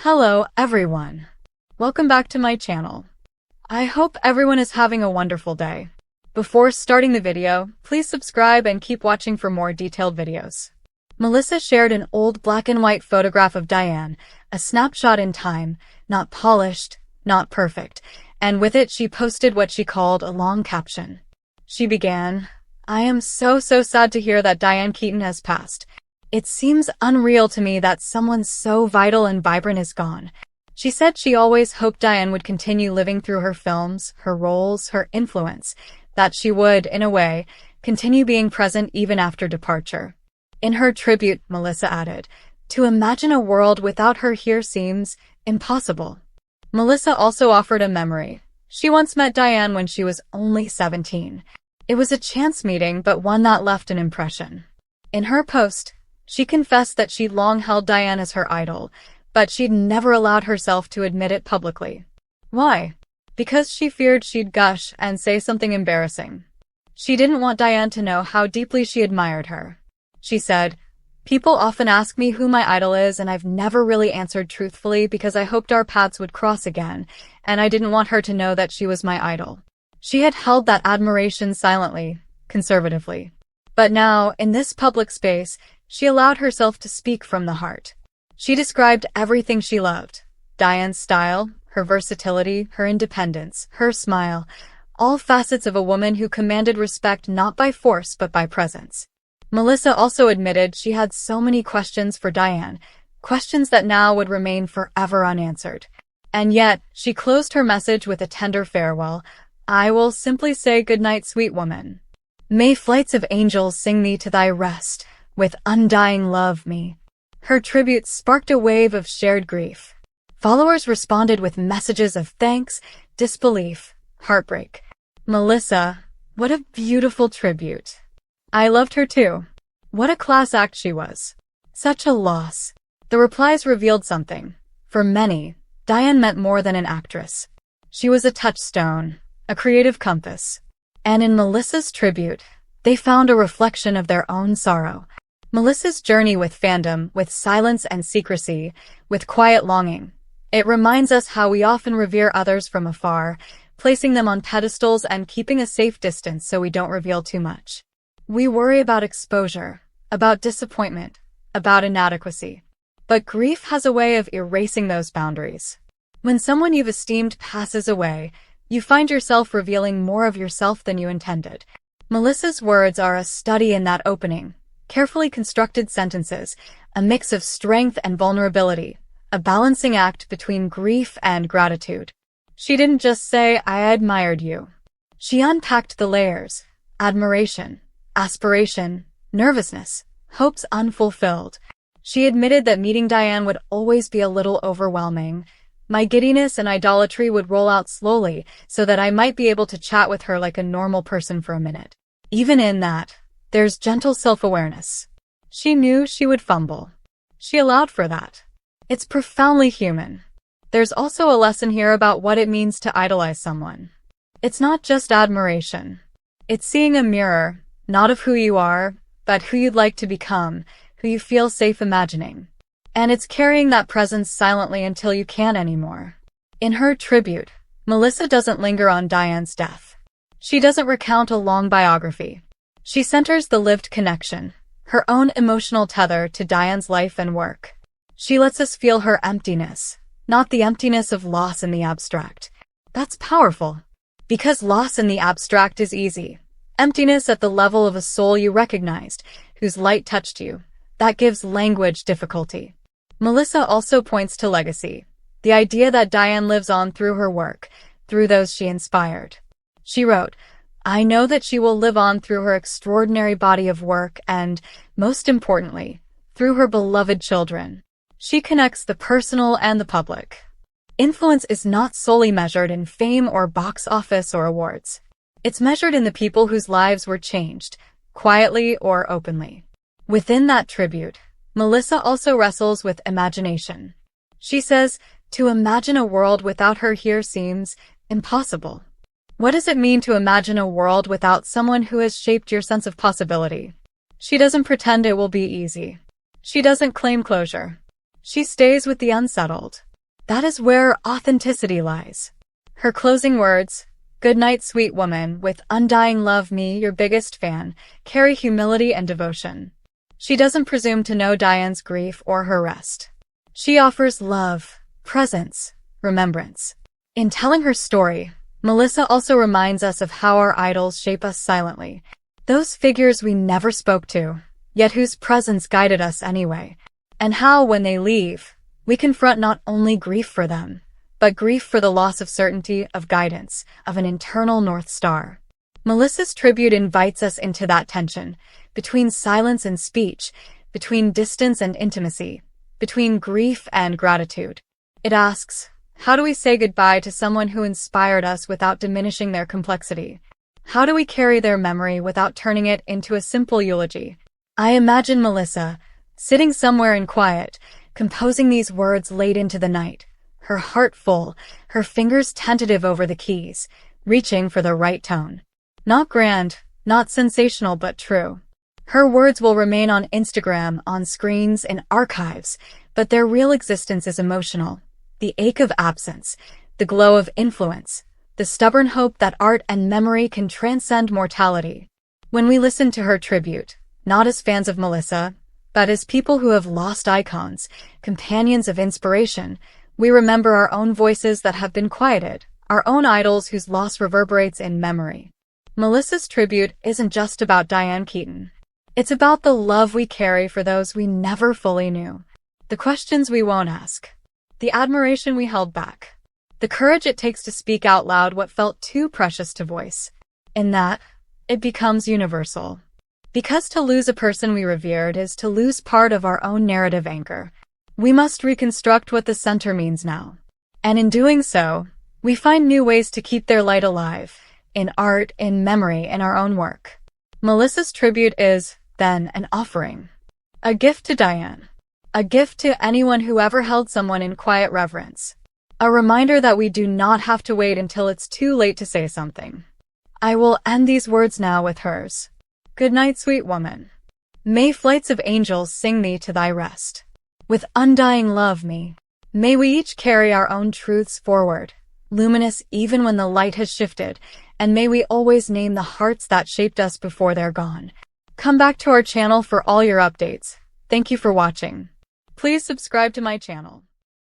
Hello, everyone. Welcome back to my channel. I hope everyone is having a wonderful day. Before starting the video, please subscribe and keep watching for more detailed videos. Melissa shared an old black and white photograph of Diane, a snapshot in time, not polished, not perfect, and with it she posted what she called a long caption. She began, "I am so sad to hear that Diane Keaton has passed. It seems unreal to me that someone so vital and vibrant is gone." She said she always hoped Diane would continue living through her films, her roles, her influence, that she would, in a way, continue being present even after departure. In her tribute, Melissa added, "To imagine a world without her here seems impossible." Melissa also offered a memory. She once met Diane when she was only 17. It was a chance meeting, but one that left an impression. In her post, she confessed that she'd long held Diane as her idol, but she'd never allowed herself to admit it publicly. Why? Because she feared she'd gush and say something embarrassing. She didn't want Diane to know how deeply she admired her. She said, "People often ask me who my idol is, and I've never really answered truthfully because I hoped our paths would cross again, and I didn't want her to know that she was my idol." She had held that admiration silently, conservatively. But now, in this public space, she allowed herself to speak from the heart. She described everything she loved: Diane's style, her versatility, her independence, her smile, all facets of a woman who commanded respect not by force but by presence. Melissa also admitted she had so many questions for Diane, questions that now would remain forever unanswered. And yet, she closed her message with a tender farewell. "I will simply say goodnight, sweet woman. May flights of angels sing thee to thy rest, with undying love me." Her tribute sparked a wave of shared grief. Followers responded with messages of thanks, disbelief, heartbreak. Melissa, what a beautiful tribute. I loved her too. What a class act she was. Such a loss. The replies revealed something. For many, Diane meant more than an actress. She was a touchstone, a creative compass. And in Melissa's tribute, they found a reflection of their own sorrow. Melissa's journey with fandom, with silence and secrecy, with quiet longing. It reminds us how we often revere others from afar, placing them on pedestals and keeping a safe distance so we don't reveal too much. We worry about exposure, about disappointment, about inadequacy. But grief has a way of erasing those boundaries. When someone you've esteemed passes away, you find yourself revealing more of yourself than you intended. Melissa's words are a study in that opening. Carefully constructed sentences, a mix of strength and vulnerability, a balancing act between grief and gratitude. She didn't just say, "I admired you." She unpacked the layers: admiration, aspiration, nervousness, hopes unfulfilled. She admitted that meeting Diane would always be a little overwhelming. "My giddiness and idolatry would roll out slowly so that I might be able to chat with her like a normal person for a minute. Even in that, there's gentle self-awareness." She knew she would fumble. She allowed for that. It's profoundly human. There's also a lesson here about what it means to idolize someone. It's not just admiration. It's seeing a mirror, not of who you are, but who you'd like to become, who you feel safe imagining. And it's carrying that presence silently until you can't anymore. In her tribute, Melissa doesn't linger on Diane's death. She doesn't recount a long biography. She centers the lived connection, her own emotional tether to Diane's life and work. She lets us feel her emptiness, not the emptiness of loss in the abstract. That's powerful, because loss in the abstract is easy. Emptiness at the level of a soul you recognized, whose light touched you, that gives language difficulty. Melissa also points to legacy, the idea that Diane lives on through her work, through those she inspired. She wrote, "I know that she will live on through her extraordinary body of work and, most importantly, through her beloved children." She connects the personal and the public. Influence is not solely measured in fame or box office or awards. It's measured in the people whose lives were changed, quietly or openly. Within that tribute, Melissa also wrestles with imagination. She says, "To imagine a world without her here seems impossible." What does it mean to imagine a world without someone who has shaped your sense of possibility? She doesn't pretend it will be easy. She doesn't claim closure. She stays with the unsettled. That is where authenticity lies. Her closing words, "Good night, sweet woman, with undying love, me, your biggest fan," carry humility and devotion. She doesn't presume to know Diane's grief or her rest. She offers love, presence, remembrance. In telling her story, Melissa also reminds us of how our idols shape us silently. Those figures we never spoke to, yet whose presence guided us anyway. And how, when they leave, we confront not only grief for them, but grief for the loss of certainty, of guidance, of an internal North Star. Melissa's tribute invites us into that tension, between silence and speech, between distance and intimacy, between grief and gratitude. It asks, how do we say goodbye to someone who inspired us without diminishing their complexity? How do we carry their memory without turning it into a simple eulogy? I imagine Melissa, sitting somewhere in quiet, composing these words late into the night, her heart full, her fingers tentative over the keys, reaching for the right tone. Not grand, not sensational, but true. Her words will remain on Instagram, on screens, in archives, but their real existence is emotional. The ache of absence, the glow of influence, the stubborn hope that art and memory can transcend mortality. When we listen to her tribute, not as fans of Melissa, but as people who have lost icons, companions of inspiration, we remember our own voices that have been quieted, our own idols whose loss reverberates in memory. Melissa's tribute isn't just about Diane Keaton. It's about the love we carry for those we never fully knew, the questions we won't ask, the admiration we held back, the courage it takes to speak out loud what felt too precious to voice. In that, it becomes universal. Because to lose a person we revered is to lose part of our own narrative anchor. We must reconstruct what the center means now. And in doing so, we find new ways to keep their light alive, in art, in memory, in our own work. Melissa's tribute is, then, an offering. A gift to Diane. A gift to anyone who ever held someone in quiet reverence. A reminder that we do not have to wait until it's too late to say something. I will end these words now with hers. Good night, sweet woman. May flights of angels sing thee to thy rest. With undying love, me. May we each carry our own truths forward, luminous even when the light has shifted, and may we always name the hearts that shaped us before they're gone. Come back to our channel for all your updates. Thank you for watching. Please subscribe to my channel.